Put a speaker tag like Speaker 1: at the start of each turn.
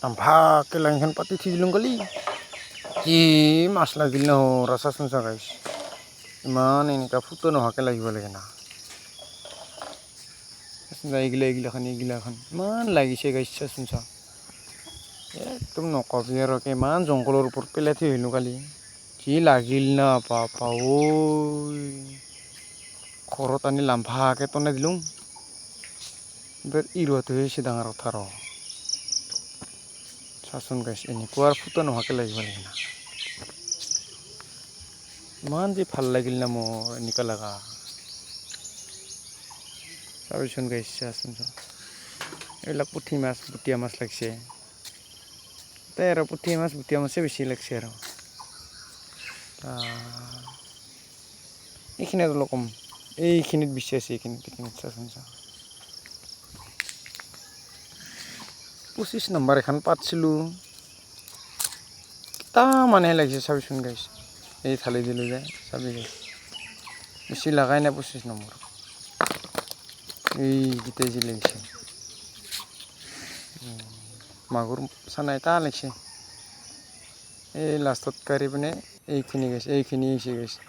Speaker 1: ভালকৈ লাঙিখন পাতি থৈ দিলোঁ কালি কি মাছ লাগিল ন ৰাচা চোঁচা গাইছ ইমান এনেকুৱা ফুটো নোহোৱাকৈ লাগিব লাগে না এইগিলাখান ইমান লাগিছে গাইছ চোঁচা একদম নকবি আৰু ইমান জংঘলৰ ওপৰত পেলাই থৈ আহিলোঁ কালি কি লাগিল না বাপা ঐ ঘৰত আনি লাম্ভাকৈ টনাই দিলোঁ এইবাৰ ইৰোৱাটো হৈছে ডাঙৰ কথা ৰ চাচোন গাইছ এনেকুৱা ফুটা নোহোৱাকৈ লাগিব লাগে না ইমান যে ভাল লাগিল না মোৰ এনেকুৱা লগা চাবিচোন গাইছ চাচোন এইবিলাক পুঠি মাছ বুটিয়া মাছ লাগিছে তাই আৰু পুঠি মাছ বুটিয়া মাছে বেছি লাগিছে আৰু এইখিনিত অলপ কম এইখিনিত বেছি আছে এইখিনিত চাচোন চা 25 নম্বৰ এখন পাতিছিলোঁ কেইটামানহে লাগিছে চাবিচোন গাইছ এই ঢালি দিলোঁ যে চাবি গাইছ বেছি লাগাই নাই 25 নম্বৰ এইকেইটাই যি লাগিছে মাগুৰ চানা এটা লাগিছে এই লাষ্টত কাঢ়ি পিনে এইখিনি গৈছে এইখিনি হৈছে গৈছে